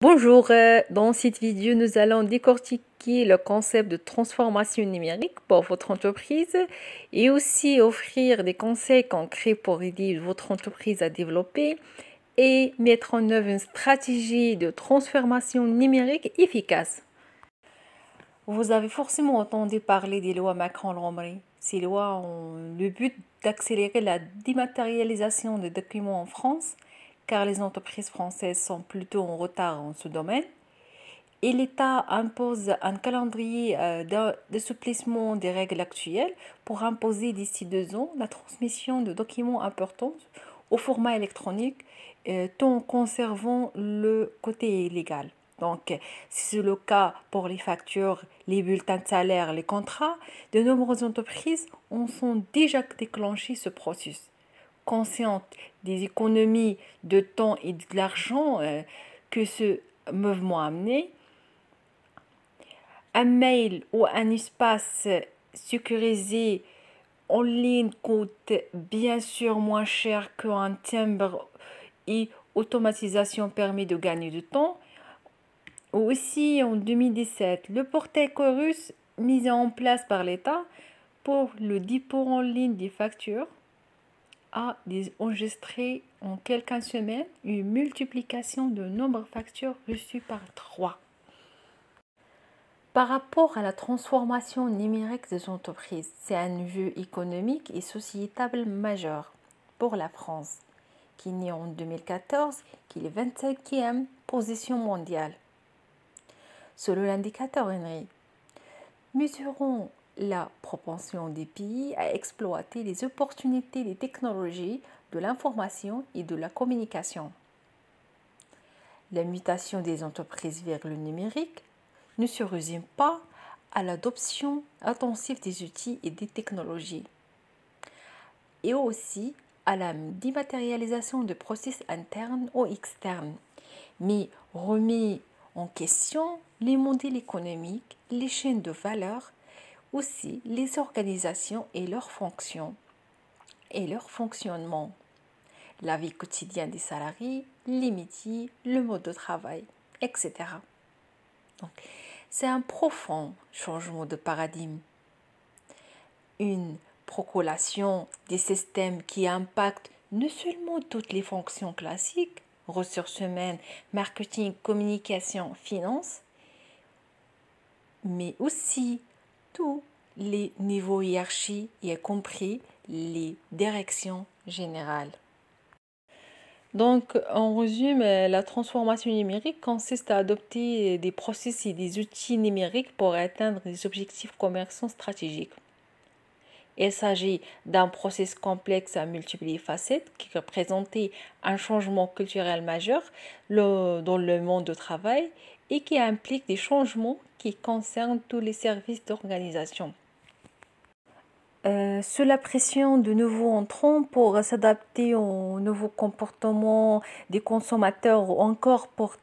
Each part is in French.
Bonjour, dans cette vidéo, nous allons décortiquer le concept de transformation numérique pour votre entreprise et aussi offrir des conseils concrets pour aider votre entreprise à développer et mettre en œuvre une stratégie de transformation numérique efficace. Vous avez forcément entendu parler des lois Macron-Lambry. Ces lois ont le but d'accélérer la dématérialisation des documents en France, car les entreprises françaises sont plutôt en retard en ce domaine. Et l'État impose un calendrier d'assouplissement des règles actuelles pour imposer d'ici 2 ans la transmission de documents importants au format électronique, tout en conservant le côté légal. Donc, si c'est le cas pour les factures, les bulletins de salaire, les contrats, de nombreuses entreprises ont déjà déclenché ce processus. Conscientes des économies de temps et de l'argent que ce mouvement a amené, un mail ou un espace sécurisé en ligne coûte bien sûr moins cher qu'un timbre et automatisation permet de gagner du temps. Aussi, en 2017, le portail Chorus mis en place par l'État pour le dépôt en ligne des factures a enregistré en quelques semaines une multiplication de nombre de factures reçues par 3. Par rapport à la transformation numérique des entreprises, c'est un enjeu économique et sociétal majeur pour la France, qui est née en 2014, qui est la 25e position mondiale. Selon l'indicateur Henry, mesurons la propension des pays à exploiter les opportunités des technologies de l'information et de la communication. La mutation des entreprises vers le numérique ne se résume pas à l'adoption intensive des outils et des technologies, et aussi à la dématérialisation de processus internes ou externes, mais remet en question les modèles économiques, les chaînes de valeur, aussi les organisations et leurs fonctions et leur fonctionnement, la vie quotidienne des salariés, les métiers, le mode de travail, etc. Donc, c'est un profond changement de paradigme, une procolation des systèmes qui impactent non seulement toutes les fonctions classiques, ressources humaines, marketing, communication, finance, mais aussi tous les niveaux hiérarchiques, y compris les directions générales. Donc, en résumé, la transformation numérique consiste à adopter des processus et des outils numériques pour atteindre des objectifs commerciaux stratégiques. Il s'agit d'un processus complexe à multiples facettes qui représentait un changement culturel majeur dans le monde du travail et qui implique des changements qui concernent tous les services d'organisation. Sous la pression de nouveaux entrants pour s'adapter aux nouveaux comportements des consommateurs ou encore pour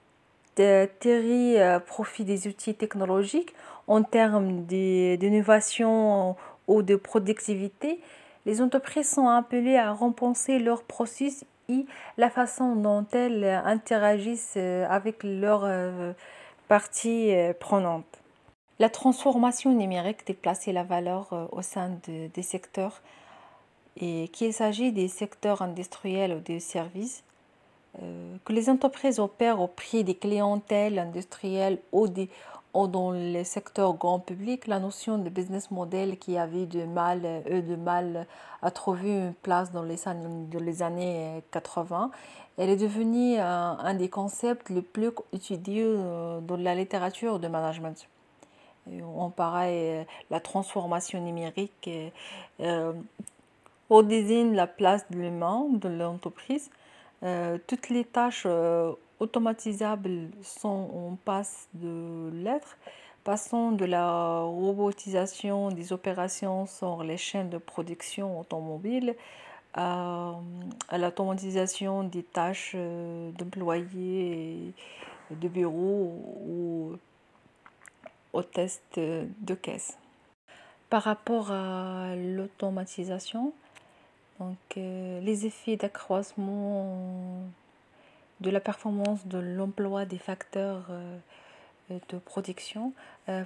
tirer profit des outils technologiques en termes d'innovation ou de productivité, les entreprises sont appelées à repenser leurs processus et la façon dont elles interagissent avec leurs parties prenantes. La transformation numérique déplace la valeur au sein des secteurs, et qu'il s'agit des secteurs industriels ou des services, que les entreprises opèrent au prix des clientèles industrielles ou dans le secteur grand public. La notion de business model qui avait de mal à trouver une place dans les années 80, elle est devenue un des concepts les plus étudiés dans la littérature de management. On paraît la transformation numérique on désigne la place de l'humain de l'entreprise. Toutes les tâches automatisables sont en passe de l'être, passant de la robotisation des opérations sur les chaînes de production automobile à l'automatisation des tâches d'employés de bureau ou au test de caisse. Par rapport à l'automatisation, donc les effets d'accroissement de la performance de l'emploi des facteurs de production,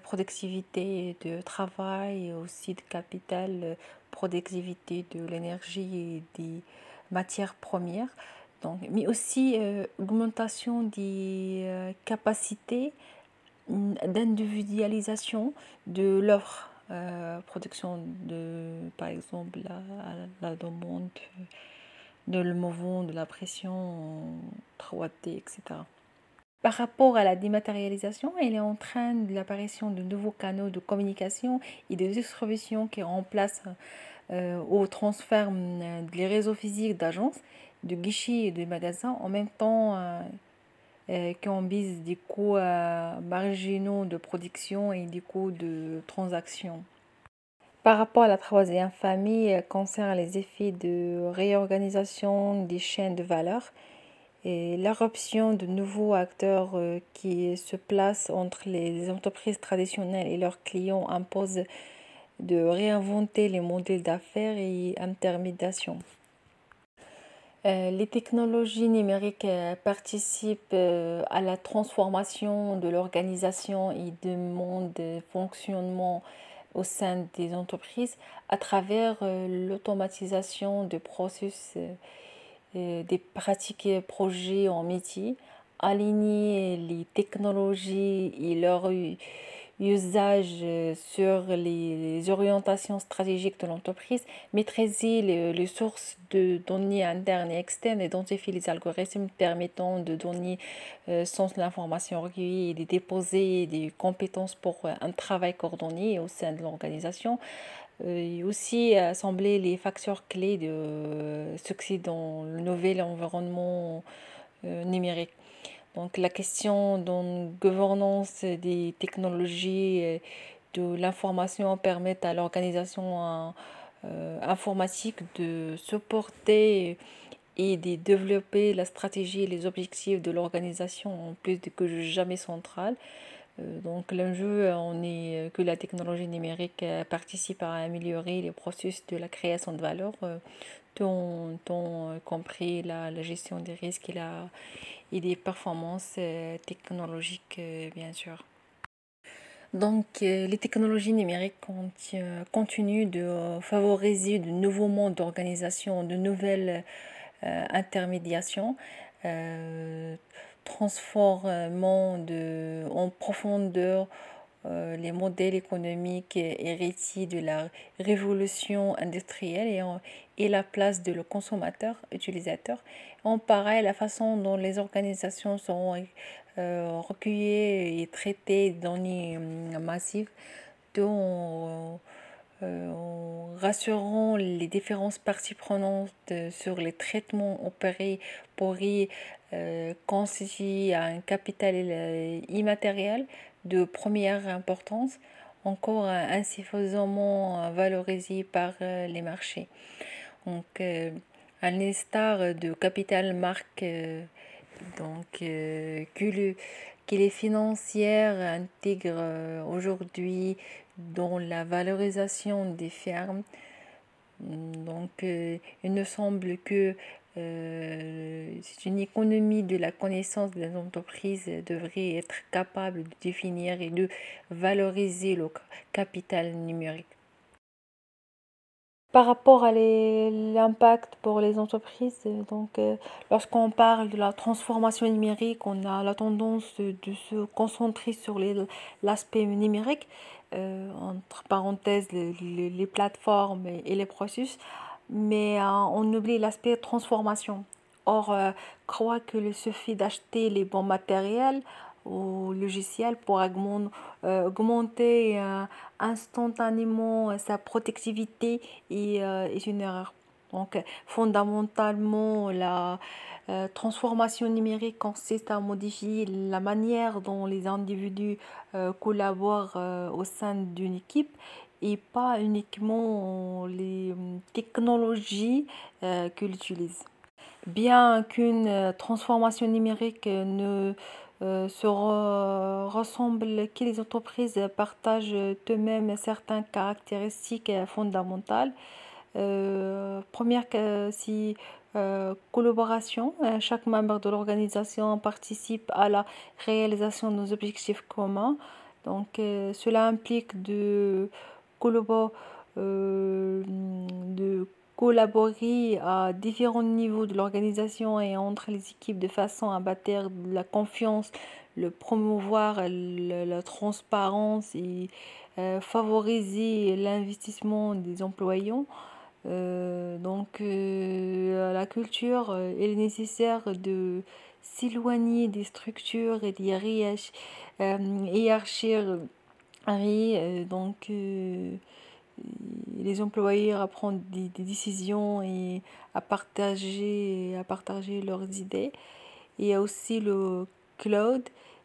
productivité de travail, et aussi de capital, productivité de l'énergie et des matières premières. Donc, mais aussi augmentation des capacités d'individualisation de l'offre. Production de, par exemple, la demande, de le mouvement, de la pression en 3D, etc. Par rapport à la dématérialisation, elle est en train de l'apparition de nouveaux canaux de communication et de distribution qui remplacent au transfert des réseaux physiques d'agences, de guichets et de magasins, en même temps qu'on vise des coûts marginaux de production et des coûts de transaction. Par rapport à la troisième famille, elle concerne les effets de réorganisation des chaînes de valeur et l'éruption de nouveaux acteurs qui se placent entre les entreprises traditionnelles et leurs clients impose de réinventer les modèles d'affaires et intermédiation. Les technologies numériques participent à la transformation de l'organisation et du mode de fonctionnement au sein des entreprises à travers l'automatisation des processus, des pratiques et projets en métier, aligner les technologies et leur usage sur les orientations stratégiques de l'entreprise, maîtriser les sources de données internes et externes, identifier les algorithmes permettant de donner sens à l'information recueillie et de déposer des compétences pour un travail coordonné au sein de l'organisation. Et aussi assembler les facteurs clés de succès dans le nouvel environnement numérique. Donc la question de gouvernance des technologies de l'information permet à l'organisation informatique de supporter et de développer la stratégie et les objectifs de l'organisation en plus que jamais centrale. Donc l'enjeu on est que la technologie numérique participe à améliorer les processus de la création de valeur, tant compris la gestion des risques et des performances technologiques, bien sûr. Donc, les technologies numériques continuent de favoriser de nouveaux modes d'organisation, de nouvelles intermédiations, transformant en profondeur les modèles économiques héritiers de la révolution industrielle et la place de le consommateur, utilisateur. En parallèle, la façon dont les organisations sont recueillies et traitées de données massives, dont en rassurant les différentes parties prenantes sur les traitements opérés pour y constituer un capital immatériel de première importance, encore insuffisamment valorisé par les marchés. Donc, à l'instar de capital marque, que les financières intègrent aujourd'hui dans la valorisation des fermes. Donc, il me semble que c'est une économie de la connaissance des entreprises devrait être capable de définir et de valoriser le capital numérique. Par rapport à l'impact pour les entreprises, lorsqu'on parle de la transformation numérique, on a la tendance de se concentrer sur l'aspect numérique, entre parenthèses les plateformes et les processus, mais on oublie l'aspect transformation. Or, croit que le suffit d'acheter les bons matériels ou logiciels pour augmenter instantanément sa productivité est une erreur. Donc, fondamentalement, la transformation numérique consiste à modifier la manière dont les individus collaborent au sein d'une équipe et pas uniquement les technologies qu'ils utilisent. Bien qu'une transformation numérique ne ressemble que les entreprises partagent eux-mêmes certaines caractéristiques fondamentales. Première, si collaboration, chaque membre de l'organisation participe à la réalisation de nos objectifs communs. Donc, cela implique euh, de collaborer à différents niveaux de l'organisation et entre les équipes de façon à bâtir la confiance, le promouvoir la transparence et favoriser l'investissement des employés. La culture, il est nécessaire de s'éloigner des structures et des hiérarchies. Les employés à prendre des décisions et à partager leurs idées. Il y a aussi le cloud.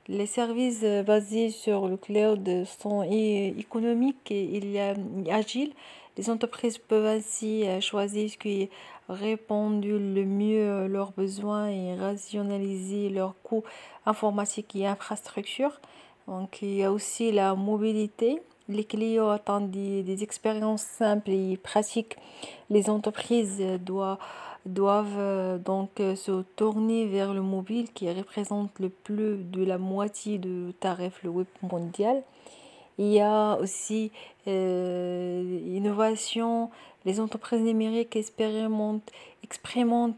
Les services basés sur le cloud sont économiques et agiles. Les entreprises peuvent ainsi choisir ce qui répond le mieux à leurs besoins et rationaliser leurs coûts informatiques et infrastructures. Donc, il y a aussi la mobilité. Les clients attendent des expériences simples et pratiques. Les entreprises doivent se tourner vers le mobile qui représente le plus de la moitié du tarif le web mondial. Il y a aussi innovation. Les entreprises numériques expérimentent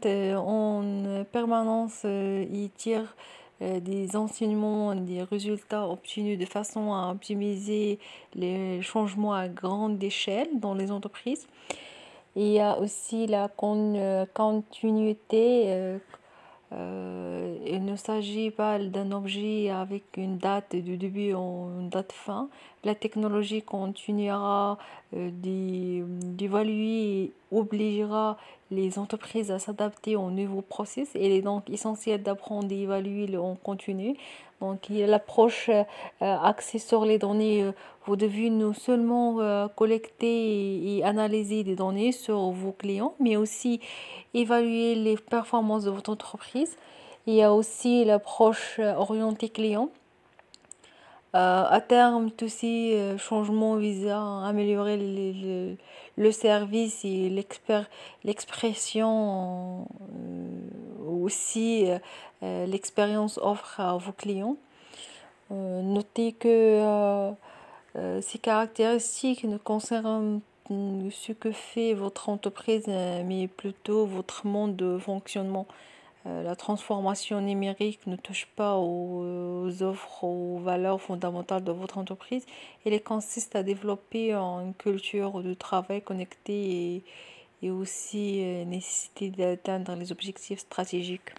en permanence et tirent des enseignements, des résultats obtenus de façon à optimiser les changements à grande échelle dans les entreprises. Il y a aussi la continuité. Il ne s'agit pas d'un objet avec une date de début ou une date fin. La technologie continuera d'évaluer et obligera les entreprises à s'adapter aux nouveaux process. Il est donc essentiel d'apprendre et d'évaluer en continu. Donc, il y a l'approche axée sur les données. Vous devez non seulement collecter et analyser des données sur vos clients, mais aussi évaluer les performances de votre entreprise. Il y a aussi l'approche orientée client. À terme, tous ces changements visant à améliorer le service et l'expression, aussi l'expérience offre à vos clients. Notez que ces caractéristiques ne concernent ce que fait votre entreprise, mais plutôt votre mode de fonctionnement. La transformation numérique ne touche pas aux offres, aux valeurs fondamentales de votre entreprise. Elle consiste à développer une culture de travail connectée et aussi nécessité d'atteindre les objectifs stratégiques.